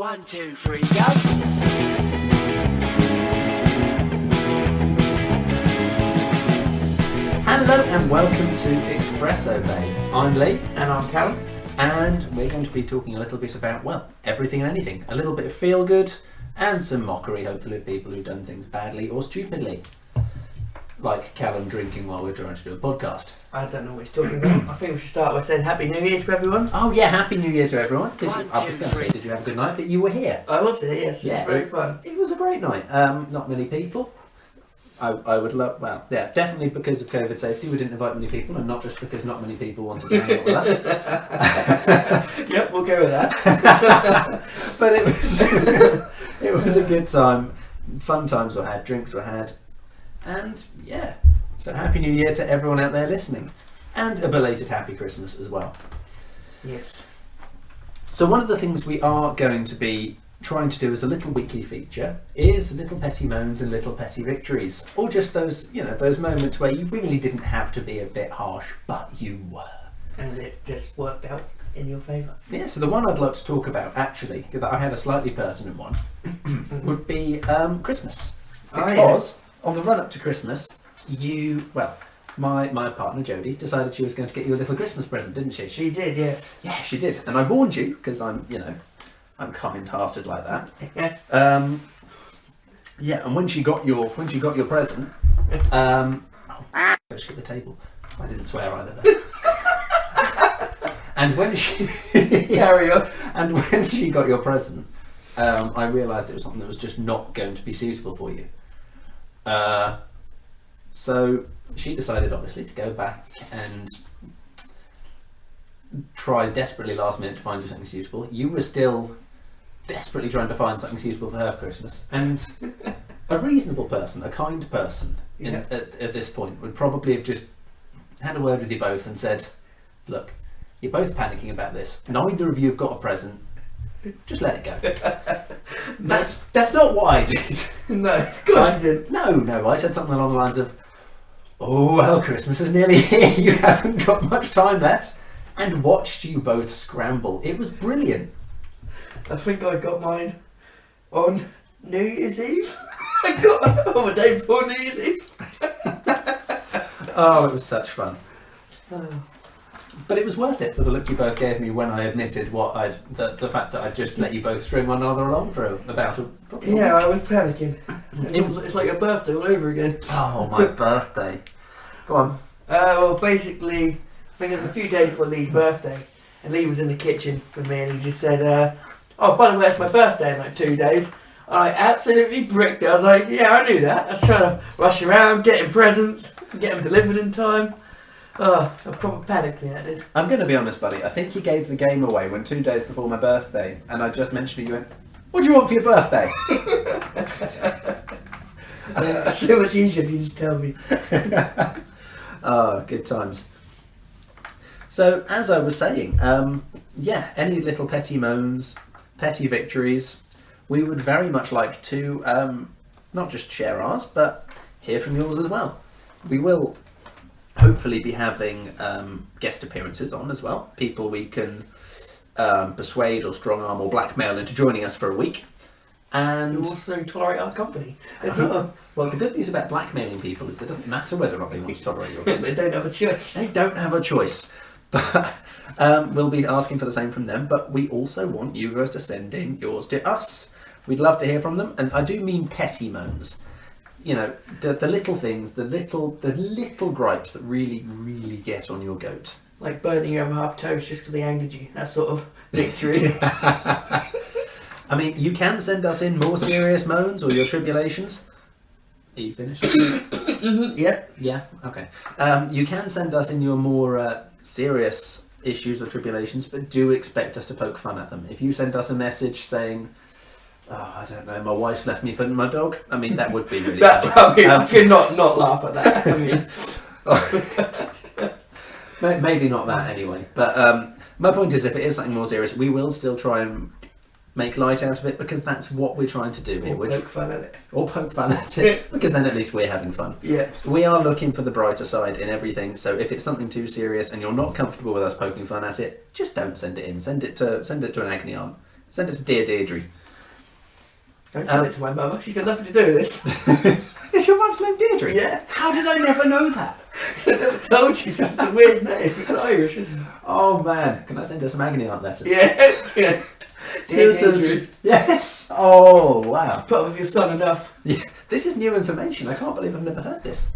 1, 2, 3, go! Hello and welcome to Expresso Babe. I'm Lee. And I'm Callum. And we're going to be talking a little bit about, well, everything and anything. A little bit of feel good and some mockery, hopefully, of people who've done things badly or stupidly. Like Callum drinking while we're trying to do a podcast. I don't know what he's talking about. I think we should start by saying Happy New Year to everyone. Oh yeah, Happy New Year to everyone. I was 1, 2, going to say, 3. did you have a good night? But you were here. I was here, yes. Yeah, It was very fun. It was a great night. Not many people. I would love, well, yeah, definitely because of COVID safety, we didn't invite many people, and not just because not many people wanted to hang out with us. Yep, we'll go with that. But it was a good time. Fun times were had, drinks were had, and yeah. So Happy New Year to everyone out there listening, and a belated Happy Christmas as well. Yes. So one of the things we are going to be trying to do as a little weekly feature is little petty moans and little petty victories, or just those, those moments where you really didn't have to be a bit harsh, but you were. And it just worked out in your favour. Yeah, so the one I'd like to talk about, actually, that I had a slightly pertinent one, would be Christmas. Because on the run-up to Christmas, my partner Jodie decided she was going to get you a little Christmas present, didn't she? She did, yes. Yeah, she did. And I warned you, because I'm kind-hearted like that. Yeah, and when she got your present, shit the table. I didn't swear either there. And when she Carry on. and when she got your present, I realised it was something that was just not going to be suitable for you. So she decided, obviously, to go back and try desperately last minute to find you something suitable. You were still desperately trying to find something suitable for her for Christmas. And a reasonable person, a kind person, at this point would probably have just had a word with you both and said, look, you're both panicking about this. Neither of you have got a present. Just let it go. That's not what I did. No, of course you didn't. No, I said something along the lines of, oh, well, Christmas is nearly here. You haven't got much time left. And watched you both scramble. It was brilliant. I think I got mine on New Year's Eve. I got it on the day before New Year's Eve. Oh, it was such fun. Oh. But it was worth it for the look you both gave me when I admitted the fact that I'd just let you both string one another along for about a week. I was panicking. It's like your birthday all over again. Oh, my birthday. Go on. Well, basically, I think it was a few days before Lee's birthday, and Lee was in the kitchen with me, and he just said, oh, by the way, it's my birthday in like 2 days. And I absolutely bricked it. I was like, yeah, I knew that. I was trying to rush around, get him presents, get them delivered in time. Oh, I proper panicked me, I did. I'm going to be honest, buddy. I think you gave the game away when 2 days before my birthday, and I just mentioned it, you went, what do you want for your birthday? It's so much easier if you just tell me. Oh, good times. So, as I was saying, any little petty moans, petty victories, we would very much like to not just share ours, but hear from yours as well. We will hopefully be having guest appearances on as well, people we can persuade or strong arm or blackmail into joining us for a week. And You also tolerate our company as well. Well, the good news about blackmailing people is it doesn't matter whether or not they want to tolerate your company. They don't have a choice. They don't have a choice. But we'll be asking for the same from them, but we also want you guys to send in yours to us. We'd love to hear from them, and I do mean petty moans. The little things, the little gripes that really, really get on your goat. Like burning your other half toast just because they angered you. That sort of victory. I mean, you can send us in more serious moans or your tribulations. Are you finished? Yeah. Yeah, okay. You can send us in your more serious issues or tribulations, but do expect us to poke fun at them. If you send us a message saying, oh, I don't know, my wife's left me for my dog, I mean, that would be really funny. I could not laugh at that. I mean, maybe not that anyway. But my point is, if it is something more serious, we will still try and make light out of it, because that's what we're trying to do here. or poke fun at it. Or poke fun at it, because then at least we're having fun. Yeah. We are looking for the brighter side in everything, so if it's something too serious and you're not comfortable with us poking fun at it, just don't send it in. Send it to an agony aunt. Send it to Dear Deirdre. Don't send it to my mother. She's got nothing to do with this. Is your mum's name Deirdre? Yeah. How did I never know that? I never told you. It's a weird name. It's Irish, isn't it? Oh man, can I send her some agony aunt letters? Yeah. Yeah. Dear Deirdre. Yes. Oh wow. Put up with your son enough. Yeah. This is new information. I can't believe I've never heard this.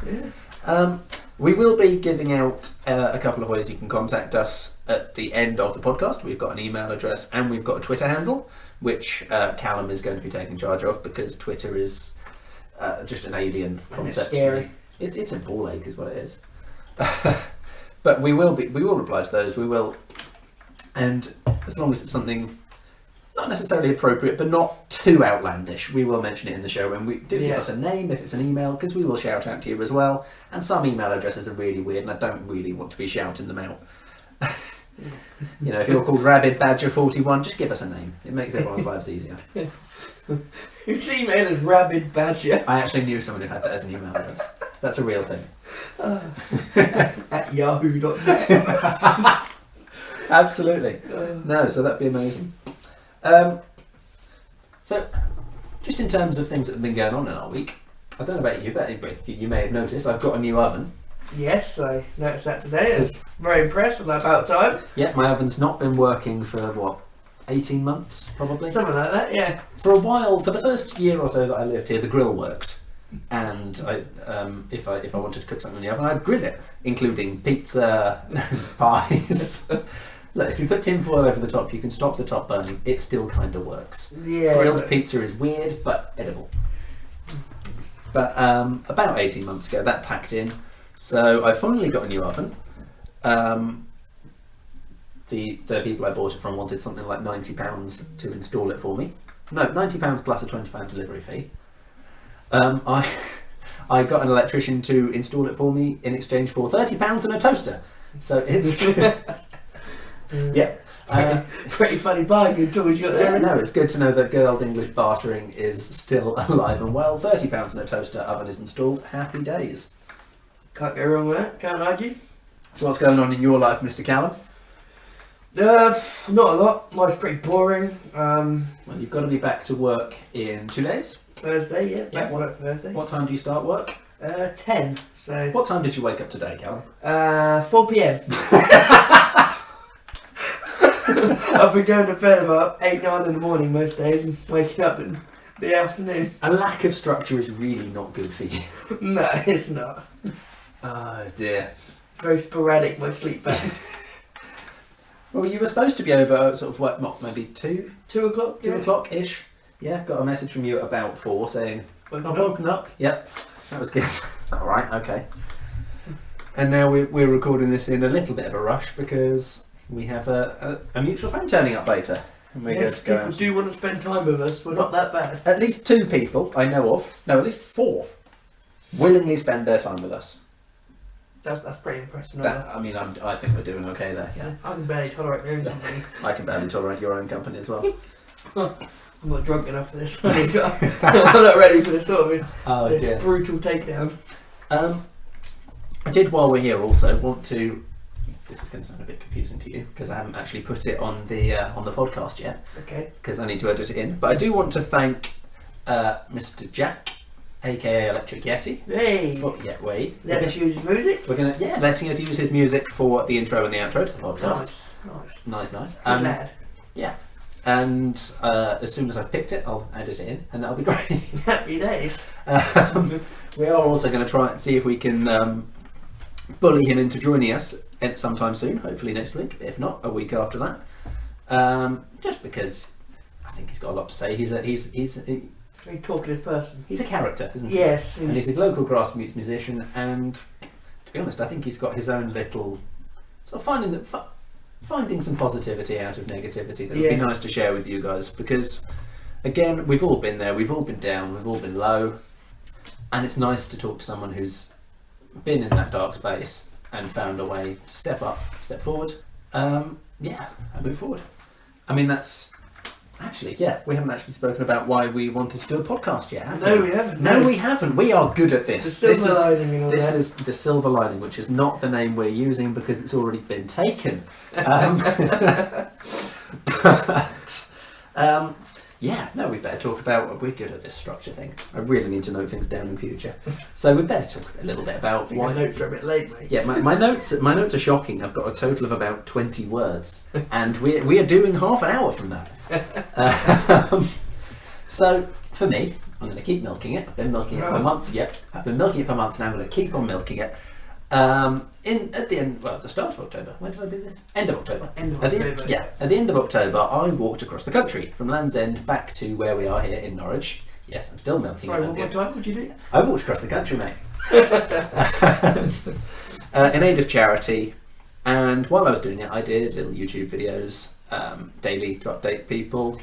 Yeah. We will be giving out a couple of ways you can contact us at the end of the podcast. We've got an email address and we've got a Twitter handle, which Callum is going to be taking charge of because Twitter is just an alien concept. It's scary. It's a ball ache, is what it is. But we will reply to those. We will, and as long as it's something not necessarily appropriate, but not too outlandish, we will mention it in the show. And we do give us a name if it's an email, because we will shout out to you as well. And some email addresses are really weird, and I don't really want to be shouting them out. You know, if you're called Rabid Badger 41, just give us a name. It makes everyone's lives easier. Whose email is Rabid Badger? I actually knew someone who had that as an email address. That's a real thing. At yahoo.net. Absolutely. No, so that'd be amazing. So, just in terms of things that have been going on in our week, I don't know about you, but you may have noticed I've got a new oven. Yes, I noticed that today. I was very impressed with that about time. Yeah, my oven's not been working for 18 months probably? Something like that, yeah. For a while, for the first year or so that I lived here, the grill worked. And if I wanted to cook something in the oven, I'd grill it, including pizza, pies. Look, if you put tinfoil over the top, you can stop the top burning. It still kind of works. Yeah. Grilled pizza is weird, but edible. But about 18 months ago, that packed in. So I finally got a new oven. The people I bought it from wanted something like £90 to install it for me. No, £90 plus a £20 delivery fee. I got an electrician to install it for me in exchange for £30 and a toaster. So it's yeah, pretty funny bargain towards you there. No, it's good to know that good old English bartering is still alive and well. £30 and a toaster, oven is installed. Happy days. Can't go wrong with that. Can't argue. So what's going on in your life, Mr. Callum? Not a lot. Mine's pretty boring. Well, you've got to be back to work in 2 days. Thursday, yeah. Yeah, Back to work Thursday. What time do you start work? 10. So. What time did you wake up today, Callum? 4 p.m. I've been going to bed about 8, 9 in the morning most days and waking up in the afternoon. A lack of structure is really not good for you. No, it's not. Oh dear. It's very sporadic, my sleep pattern. Well, you were supposed to be over sort of what, maybe 2 o'clock? 2 o'clock-ish. Yeah, got a message from you at about 4 saying, I've woken up. Yep, that was good. Alright, okay. And now we're recording this in a little bit of a rush because we have a mutual friend turning up later. And we're Yes, going to go people do want to spend time with us. We're not that bad. At least 2 people I know of, no, at least 4, willingly spend their time with us. That's pretty impressive. I think we're doing okay there, yeah. I can barely tolerate my own company. I can barely tolerate your own company as well. I'm not drunk enough for this. I'm not ready for this sort of dear. brutal takedown. I did, while we're here, also want to. This is going to sound a bit confusing to you because I haven't actually put it on the podcast yet. Okay. Because I need to edit it in. But I do want to thank Mr. Jack, aka Electric Yeti. Hey. Let us use his music. We're gonna letting us use his music for the intro and the outro to the podcast. Nice. Good lad. Yeah. And as soon as I've picked it, I'll edit it in, and that'll be great. Happy days. We are also going to try and see if we can bully him into joining us sometime soon, hopefully next week, if not a week after that. Just because I think he's got a lot to say. He's a very talkative person. He's a character, isn't he? Yes. And he's a local grassroots musician, and to be honest, I think he's got his own little sort of finding some positivity out of negativity that would be nice to share with you guys, because again, we've all been there, we've all been down, we've all been low, and it's nice to talk to someone who's been in that dark space and found a way to step up, step forward, and move forward. I mean, that's actually, we haven't actually spoken about why we wanted to do a podcast yet, have we? No, we haven't. No, we haven't. We are good at this. The silver lining and all this that. is the silver lining, which is not the name we're using because it's already been taken. But Yeah, no, we better talk about. We're good at this structure thing. I really need to note things down in future. So we better talk a little bit about I think my notes are a bit late, mate. Yeah, my notes are shocking. I've got a total of about 20 words, and we are doing half an hour from that. So for me, I'm going to keep milking it. I've been milking it for months. Yep, I've been milking it for months, and I'm going to keep on milking it. At the start of October. When did I do this? End of October. End of October. At the end of October, I walked across the country from Land's End back to where we are here in Norwich. Yes, I'm still milking. Sorry, one more time. What'd you do? I walked across the country, mate. In aid of charity, and while I was doing it, I did little YouTube videos daily to update people,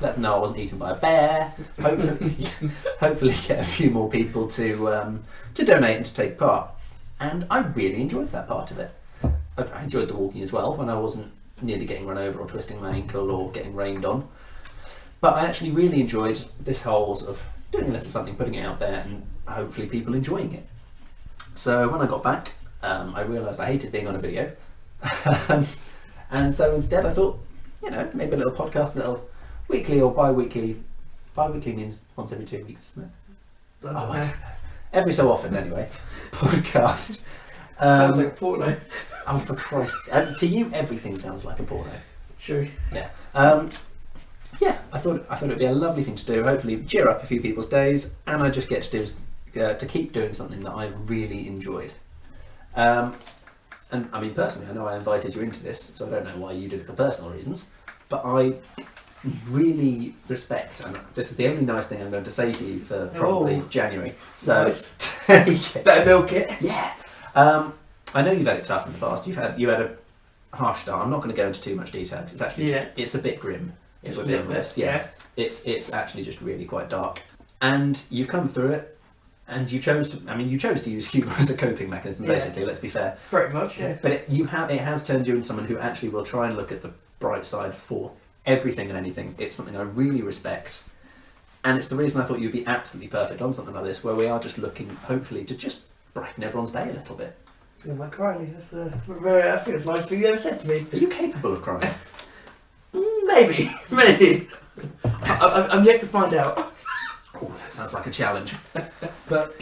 let them know I wasn't eaten by a bear. Hopefully, get a few more people to donate and to take part. And I really enjoyed that part of it. I enjoyed the walking as well, when I wasn't nearly getting run over or twisting my ankle or getting rained on. But I actually really enjoyed this whole sort of doing a little something, putting it out there, and hopefully people enjoying it. So when I got back, I realised I hated being on a video. And so instead I thought, maybe a little podcast, a little weekly or bi-weekly. Bi-weekly means once every 2 weeks, doesn't it? I don't know. Every so often, anyway. Podcast. Sounds like a porno. Oh, for Christ! To you, everything sounds like a porno. True. Yeah. I thought it'd be a lovely thing to do. Hopefully, cheer up a few people's days, and I just get to do to keep doing something that I've really enjoyed. And I mean, personally, I know I invited you into this, so I don't know why you did it for personal reasons, but I really respect, and this is the only nice thing I'm going to say to you for probably January. So nice. Better milk it. Yeah. I know you've had it tough in the past. You had a harsh start. I'm not going to go into too much detail because it's actually it's a bit grim. If we're being honest, it's actually just really quite dark. And you've come through it, and you chose to use humour as a coping mechanism. Basically, let's be fair. Pretty much, yeah. But it has turned you into someone who actually will try and look at the bright side for everything and anything. It's something I really respect, and it's the reason I thought you'd be absolutely perfect on something like this, where we are just looking, hopefully, to just brighten everyone's day a little bit. I feel like crying. I think it's the nicest thing you ever said to me. Are you capable of crying? Maybe. I'm yet to find out. Oh, that sounds like a challenge. But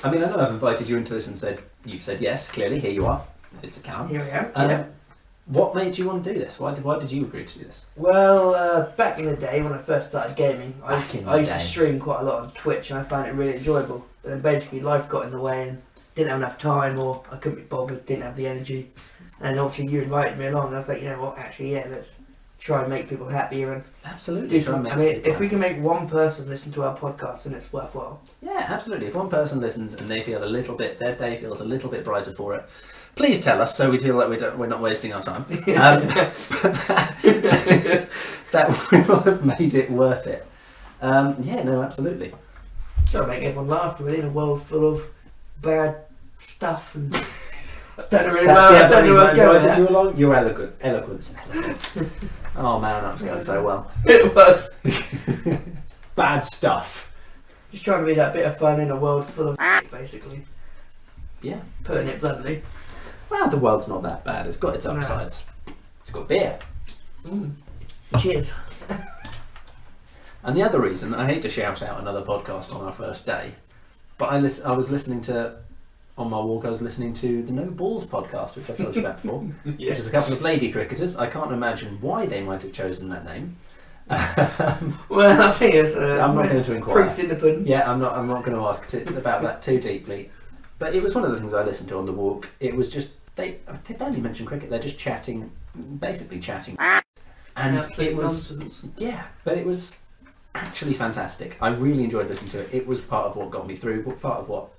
I mean, I know I've invited you into this and you've said yes. Clearly, here you are. It's a count. Here I am. What made you want to do this? Why did you agree to do this? Well, back in the day when I first started gaming, I used to stream quite a lot on Twitch, and I found it really enjoyable. But then basically life got in the way, and didn't have enough time, or I couldn't be bothered, didn't have the energy. And obviously you invited me along, and I was like, you know what, actually, let's try and make people happier and absolutely do something. I mean, if we can make one person listen to our podcast, then it's worthwhile. Yeah, absolutely. If one person listens and they feel their day feels a little bit brighter for it, please tell us so we feel like we're not wasting our time. But that will have made it worth it. Absolutely. Try to make everyone laugh within a world full of bad stuff and don't really Did you along? Your eloquence. Oh man, that was going so well. It was. Bad stuff. Just trying to be that bit of fun in a world full of basically. Yeah. Putting it bluntly. Well, the world's not that bad. It's got its upsides. It's got beer. Cheers. And the other reason, I hate to shout out another podcast on our first day, but I was listening to, on my walk, I was listening to the No Balls podcast, which I've told you about before, which is a couple of lady cricketers. I can't imagine why they might have chosen that name. Well, I think it's... I'm not going to inquire. Proofs in the pudding. Yeah, I'm not going to ask about that too deeply. But it was one of the things I listened to on the walk. It was just, they barely mention cricket, they're just chatting, basically chatting. And it was, nonsense. Yeah, but it was actually fantastic. I really enjoyed listening to it. It was part of what got me through, part of what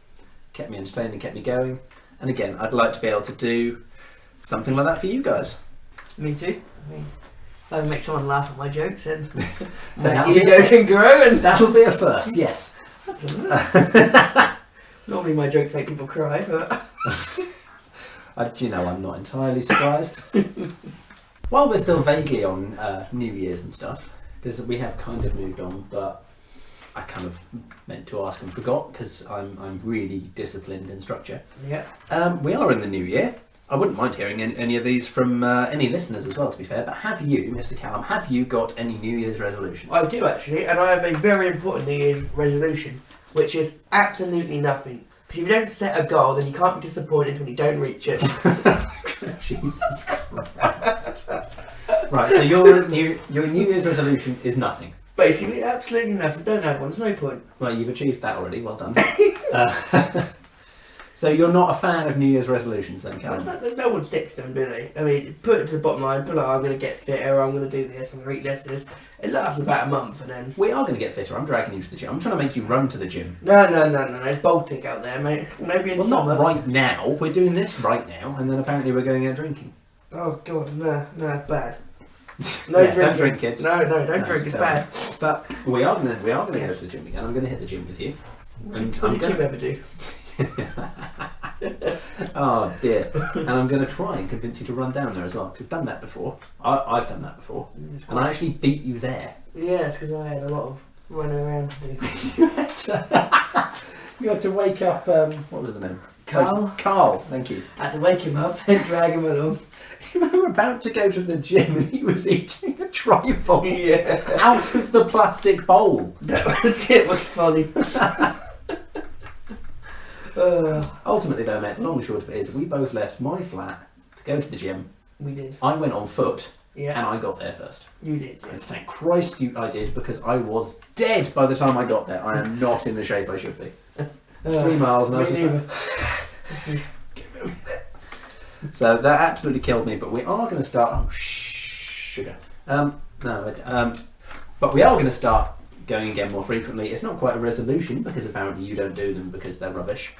kept me entertained and kept me going. And again, I'd like to be able to do something like that for you guys. Me too. I mean, if I can make someone laugh at my jokes, then my ego can grow, and that'll be a first, yes. Normally my jokes make people cry, but... I'm not entirely surprised. While we're still vaguely on New Year's and stuff, because we have kind of moved on, but I kind of meant to ask and forgot, because I'm really disciplined in structure. Yeah. We are in the new year, I wouldn't mind hearing any of these from any listeners as well, to be fair. But have you, Mr. Callum, have you got any New Year's resolutions? I do actually, and I have a very important New Year's resolution, which is absolutely nothing. Because if you don't set a goal, then you can't be disappointed when you don't reach it. Jesus Christ. Right, so your New Year's resolution is nothing. Basically, absolutely nothing. Don't have one. There's no point. Well, you've achieved that already. Well done. So you're not a fan of New Year's resolutions then, Callum? No one sticks to them, do they? I mean, put it to the bottom line. Put like, I'm going to get fitter. I'm going to do this. I'm going to eat less of this. It lasts about a month, and then We are going to get fitter. I'm dragging you to the gym. I'm trying to make you run to the gym. no. There's Baltic out there, mate. Maybe in Well, summer. not right now. We're doing this right now, and then apparently we're going out drinking. Oh God, no, that's bad. No Yeah, drinking. don't drink, kids. No, don't drink. It's bad. But we are going to go Yes. to the gym again. I'm going to hit the gym with you. And What I'm did you gonna- ever do? Oh dear. And I'm going to try and convince you to run down there as well. We've done that before. I've done that before. And I actually beat you there. Yeah, it's because I had a lot of running around to do. You had to wake up, what was his name? Carl. Carl, thank you. I had to wake him up and drag him along. We were about to go to the gym and he was eating a trifle Yeah. out of the plastic bowl. It was funny. Ultimately though, mate, the long and short of it is we both left my flat to go to the gym. We did. I went on foot Yeah. and I got there first. You did. And Yeah. thank Christ I did, because I was dead by the time I got there. I am not in the shape I should be. 3 miles and I was just like, so that absolutely killed me, but we are going to start... Oh, sugar. But we are going to start going again more frequently. It's not quite a resolution, because apparently you don't do them because they're rubbish.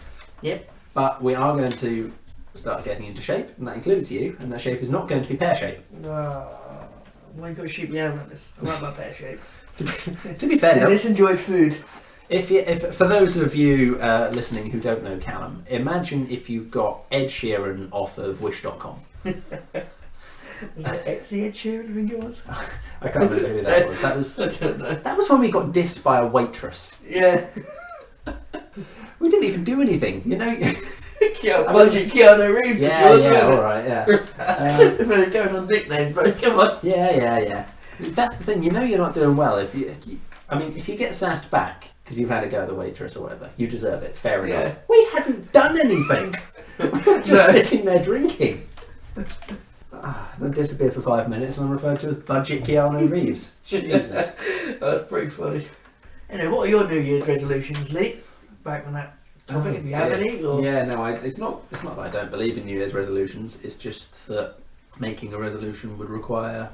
Yep. But we are going to start getting into shape, and that includes you, and that shape is not going to be pear-shaped. Why you got to shoot me down like this? I like my pear shape. To be fair, This enjoys food. if for those of you listening who don't know Callum, imagine if you got Ed Sheeran off of Wish.com. Was it Etsy Ed Sheeran, I think it was? I can't remember who that was. I don't know. That was when we got dissed by a waitress. Yeah. We didn't even do anything, you know. Budget Keanu Reeves was yours, wasn't it? all right, yeah. If we're going on nicknames, bro, come on. Yeah. That's the thing. You know, you're not doing well if you get sassed back because you've had a go at the waitress or whatever. You deserve it. Fair enough. Yeah. We hadn't done anything. We were just sitting there drinking. I'll disappear for 5 minutes and I'm referred to as Budget Keanu Reeves. Jesus. That's pretty funny. Anyway, what are your New Year's resolutions, Lee? Back on that topic, if you have any. Or... Yeah, no, it's not that I don't believe in New Year's resolutions. It's just that making a resolution would require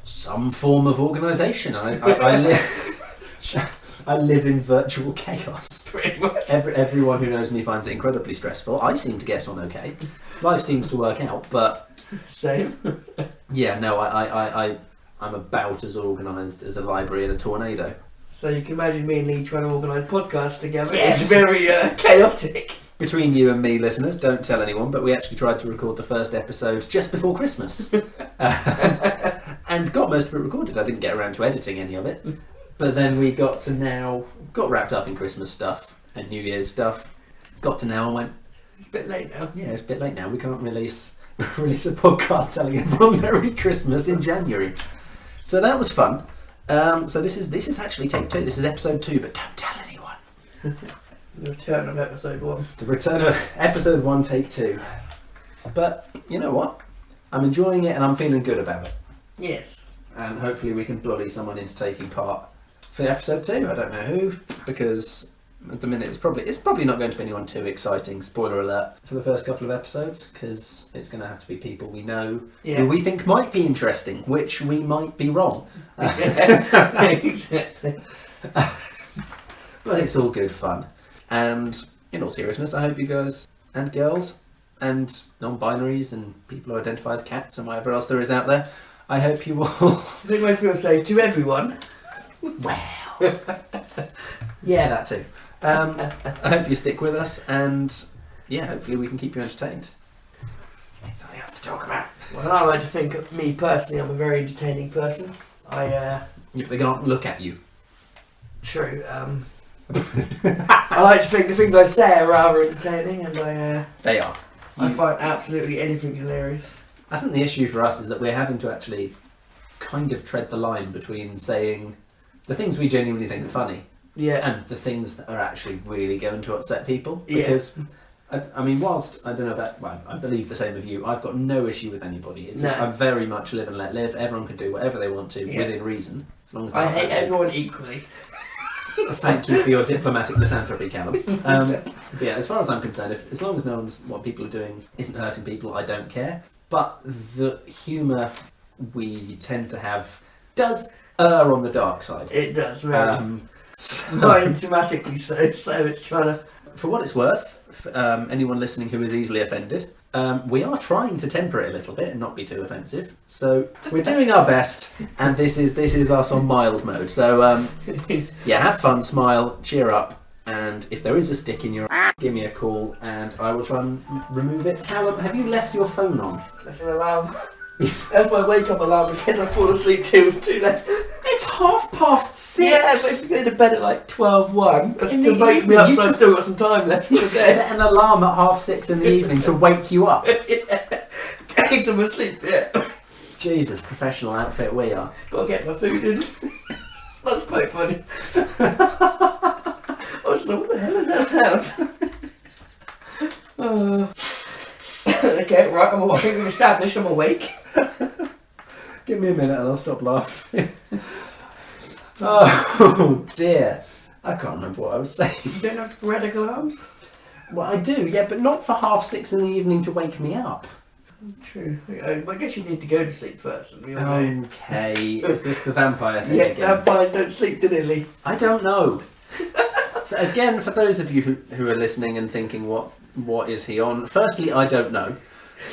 some form of organisation. I live in virtual chaos. Pretty much. Everyone who knows me finds it incredibly stressful. I seem to get on okay. Life seems to work out, but Same. yeah, no, I'm about as organised as a library in a tornado. So you can imagine me and Lee trying to organise podcasts together. Yeah, It's very chaotic. Between you and me, listeners, don't tell anyone, but we actually tried to record the first episode just before Christmas. And got most of it recorded. I didn't get around to editing any of it. But then we got wrapped up in Christmas stuff and New Year's stuff. Got to now and went, It's a bit late now. yeah, it's a bit late now. We can't release a podcast telling everyone Merry Christmas in January. So that was fun. So this is actually take 2. This is episode 2, but don't tell anyone. The return of episode 1. The return of episode 1, take 2. But you know what? I'm enjoying it and I'm feeling good about it. Yes. And hopefully we can bully someone into taking part for episode 2. I don't know who, because at the minute it's probably not going to be anyone too exciting. Spoiler alert for the first couple of episodes, because it's going to have to be people we know who we think might be interesting, which we might be wrong. Exactly. But it's all good fun. And in all seriousness, I hope you guys and girls and non-binaries and people who identify as cats and whatever else there is out there, I hope you all... I think most people say to everyone. Well, yeah, that too. I hope you stick with us, and yeah, hopefully we can keep you entertained. Something else to talk about. Well, I like to think of me personally, I'm a very entertaining person. If they can't look at you. True. I like to think the things I say are rather entertaining, and They are. I find absolutely anything hilarious. I think the issue for us is that we're having to actually kind of tread the line between saying the things we genuinely think are funny and the things that are actually really going to upset people. Because, I mean, whilst I don't know about, well, I believe the same of you, I've got no issue with anybody. I'm very much live and let live. Everyone can do whatever they want to within reason. As long as I hate everyone equally. Thank you for your diplomatic misanthropy, Callum. But yeah, as far as I'm concerned, as long as what people are doing isn't hurting people, I don't care. But the humour we tend to have does err on the dark side. It does, very. Not dramatically so it's trying to... For what it's worth, anyone listening who is easily offended, we are trying to temper it a little bit and not be too offensive. So we're doing our best, and this is us on mild mode. So have fun, smile, cheer up, and if there is a stick in your give me a call, and I will try and remove it. Callum, have you left your phone on? That's an alarm. That's my wake-up alarm because I fall asleep too late. It's 6:30. Yeah, but if you go to bed at like 12:01, that's to wake me up, so I've still got some time left. You set an alarm at 6:30 in the evening to wake you up. Case I'm asleep, Jesus, professional outfit we are. Gotta get my food in. That's quite funny. I was like, what the hell is that sound? Okay, right, I think we've established I'm awake. Give me a minute and I'll stop laughing. Oh dear. I can't remember what I was saying. You don't have sporadic alarms? Well, I do, yeah, but not for 6:30 in the evening to wake me up. True. I guess you need to go to sleep first. Okay, is this the vampire thing yeah, again? Vampires don't sleep, do they, Lee? I don't know. Again, for those of you who are listening and thinking, what is he on? Firstly, I don't know.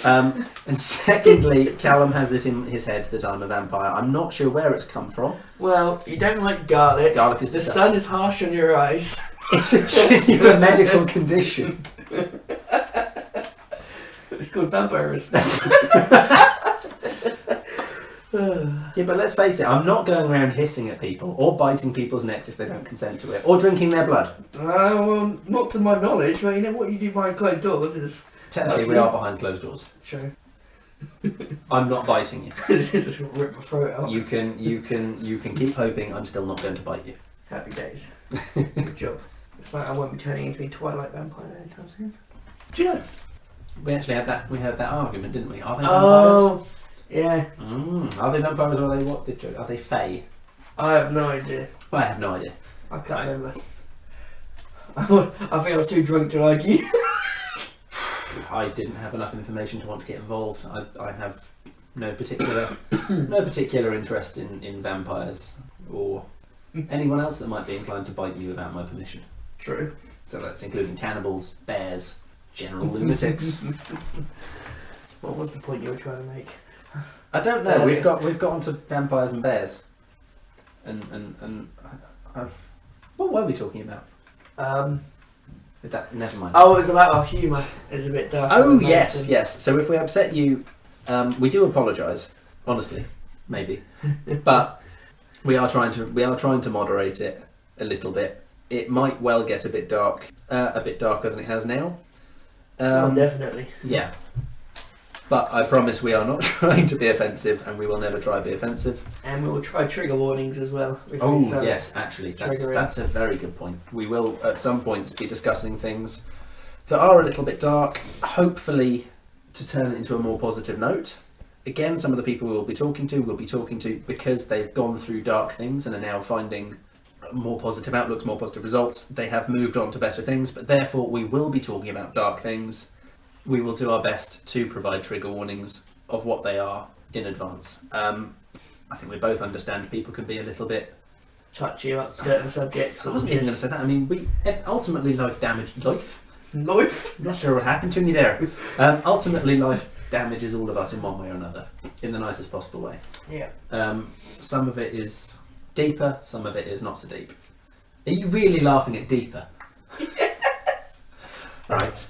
And secondly, Callum has it in his head that I'm a vampire. I'm not sure where it's come from. Well, you don't like garlic. Garlic is the disgusting. sun is harsh on your eyes. It's a genuine medical condition. It's called vampirism. Yeah, but let's face it, I'm not going around hissing at people or biting people's necks if they don't consent to it, or drinking their blood. Well, not to my knowledge, but you know what you do behind closed doors is... Technically, we are behind closed doors. True. I'm not biting you. Just rip my throat out. You can keep hoping I'm still not going to bite you. Happy days. Good job. It's like I won't be turning into a Twilight vampire anytime soon. Do you know? We actually had that. We had that argument, didn't we? Are they vampires? Oh, yeah. Are they vampires or are they what? Are they fae? I have no idea. I have no idea. I can't remember. I think I was too drunk to argue. I didn't have enough information to want to get involved. I have no particular interest in vampires or anyone else that might be inclined to bite me without my permission. True. So that's including cannibals, bears, general lunatics. What was the point you were trying to make? I don't know. We've got onto vampires and bears, and what were we talking about? Never mind. Oh, it was about our humour is a bit dark. Oh yes. So if we upset you, we do apologise. Honestly, maybe, but we are trying to moderate it a little bit. It might well get a bit darker than it has now. Definitely. Yeah. But I promise we are not trying to be offensive, and we will never try to be offensive. And we will try trigger warnings as well. Yes, actually, that's a very good point. We will, at some points, be discussing things that are a little bit dark, hopefully to turn it into a more positive note. Again, some of the people we'll be talking to because they've gone through dark things and are now finding more positive outlooks, more positive results. They have moved on to better things, but therefore we will be talking about dark things. We will do our best to provide trigger warnings of what they are in advance. I think we both understand people can be a little bit touchy about certain subjects. I wasn't even going to say that. I mean, ultimately life damage. Life? I'm not sure what happened to me there. Ultimately life damages all of us in one way or another, in the nicest possible way. Yeah. Some of it is deeper, some of it is not so deep. Are you really laughing at deeper? Right.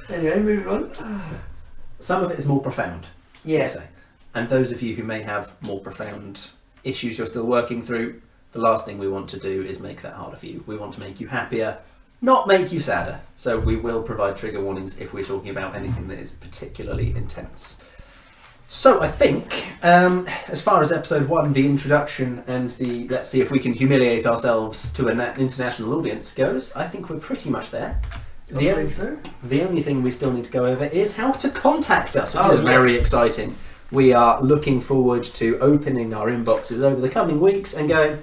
Anyway, moving on. Some of it is more profound. Yeah. Say. And those of you who may have more profound issues you're still working through, the last thing we want to do is make that harder for you. We want to make you happier not make you sadder. So we will provide trigger warnings if we're talking about anything that is particularly intense. So I think, as far as episode 1, the introduction and the let's see if we can humiliate ourselves to an international audience goes, I think we're pretty much there. The only thing we still need to go over is how to contact us, which is very exciting. We are looking forward to opening our inboxes over the coming weeks and going,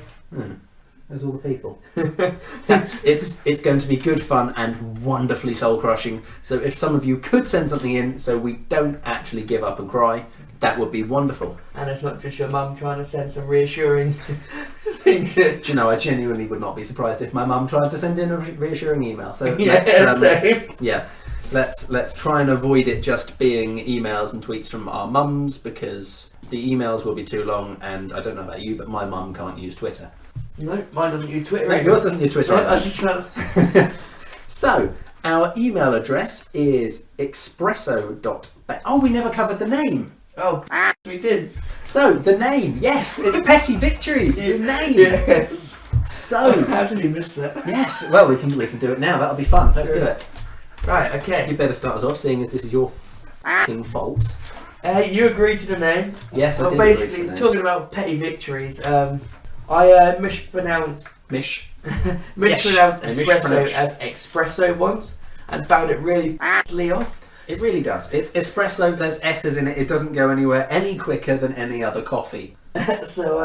there's all the people. It's going to be good fun and wonderfully soul crushing. So if some of you could send something in so we don't actually give up and cry, that would be wonderful. And it's not just your mum trying to send some reassuring things. Do you know, I genuinely would not be surprised if my mum tried to send in a reassuring email. So let's try and avoid it just being emails and tweets from our mums, because the emails will be too long, and I don't know about you, but my mum can't use Twitter. No, mine doesn't use Twitter. No, yours doesn't use Twitter. Right, So, our email address is expresso.babe. Oh, we never covered the name. Oh, we did. So, the name, yes, it's Petty Victories, the name. Yes. So, how did you miss that? yes, well, we can do it now. That'll be fun. Let's do it. Right, okay. You better start us off, seeing as this is your f***ing fault. You agreed to the name. Yes, I did. Basically, agree to the name. talking about petty victories, I mispronounced espresso as espresso once, and found it really off. It really does. It's espresso, there's S's in it, it doesn't go anywhere any quicker than any other coffee. So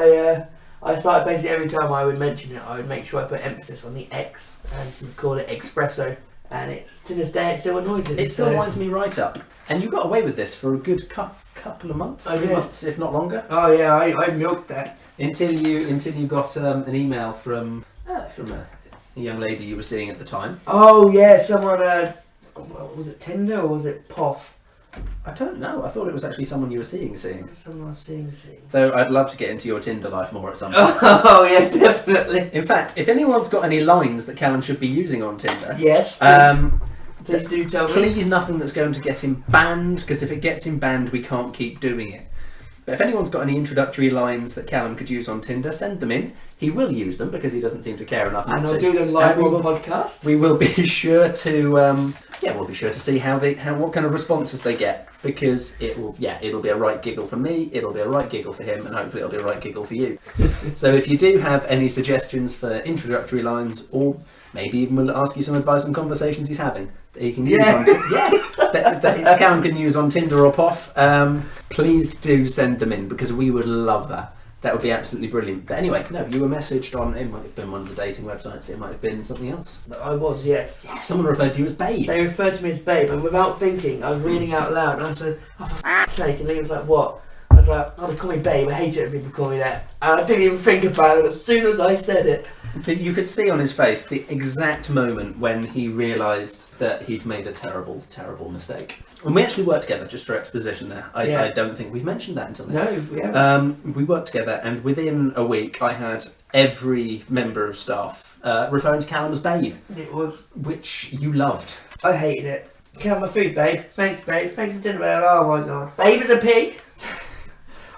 I started basically every time I would mention it, I would make sure I put emphasis on the X and would call it espresso. And it's, to this day, it still annoys me. It still winds me right up. And you got away with this for a good couple of months, 3 months, if not longer. Oh yeah, I milked that. Until you got an email from a young lady you were seeing at the time. Oh yeah, someone, was it Tinder or was it POF? I don't know. I thought it was actually someone you were seeing. Someone I was seeing. Though I'd love to get into your Tinder life more at some point. Oh yeah, definitely. In fact, if anyone's got any lines that Callum should be using on Tinder, yes, please do tell me. Please, nothing that's going to get him banned, because if it gets him banned, we can't keep doing it. But if anyone's got any introductory lines that Callum could use on Tinder, send them in. He will use them because he doesn't seem to care enough. And I'll do them live on the podcast. We will be sure to, we'll be sure to see what kind of responses they get, because it'll be a right giggle for me, it'll be a right giggle for him, and hopefully it'll be a right giggle for you. So if you do have any suggestions for introductory lines, or maybe even we'll ask you some advice on conversations he's having that he can use that Callum can use on Tinder or POF, please do send them in, because we would love that. That would be absolutely brilliant. But anyway, no, you were messaged on, it might have been one of the dating websites, it might have been something else. I was, yes. Yeah, someone referred to you as Babe. They referred to me as Babe, and without thinking, I was reading out loud, and I said, oh, for f***'s sake, and he was like, what? I was like, oh, they call me Babe, I hate it when people call me that. And I didn't even think about it as soon as I said it. You could see on his face the exact moment when he realised that he'd made a terrible, terrible mistake. And we actually worked together, just for exposition there. I don't think we've mentioned that until now. No, we haven't. We worked together, and within a week I had every member of staff referring to Callum as Babe. It was... Which you loved. I hated it. Count my food, Babe. Thanks, Babe. Thanks for dinner, Babe. Oh my god. Babe is a pig.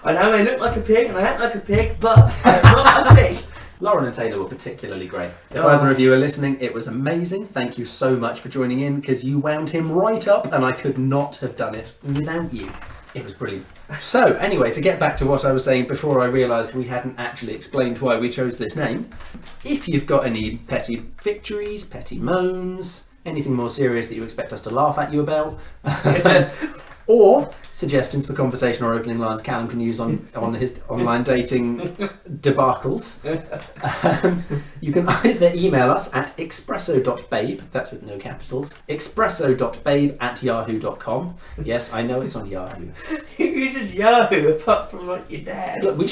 I know I look like a pig and I act like a pig, but I'm not a pig. Lauren and Taylor were particularly great. If either of you are listening, it was amazing. Thank you so much for joining in, because you wound him right up, and I could not have done it without you. It was brilliant. So, anyway, to get back to what I was saying before I realised we hadn't actually explained why we chose this name, if you've got any petty victories, petty moans, anything more serious that you expect us to laugh at you about, or suggestions for conversation or opening lines Callum can use on his online dating debacles, you can either email us at expresso.babe, that's with no capitals, expresso.babe@yahoo.com. Yes, I know it's on Yahoo. Who uses Yahoo apart from like your dad? Look,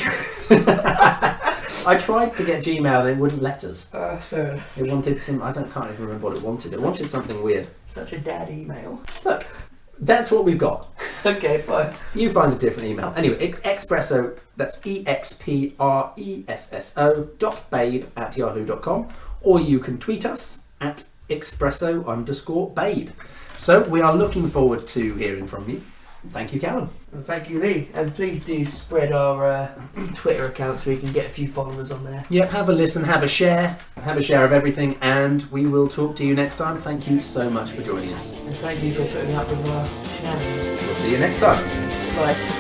I tried to get Gmail and it wouldn't let us. Fair enough. It wanted some, can't even remember what it wanted. It wanted something weird. Such a dad email. Look, that's what we've got. Okay, fine. You find a different email. Anyway, Expresso, that's expresso.babe@yahoo.com, or you can tweet us at expresso_babe. So we are looking forward to hearing from you. Thank you, Callum. And thank you, Lee. And please do spread our Twitter account so we can get a few followers on there. Yep, have a listen, have a share of everything, and we will talk to you next time. Thank you so much for joining us. And thank you for putting up with our shenanigans. We'll see you next time. Bye.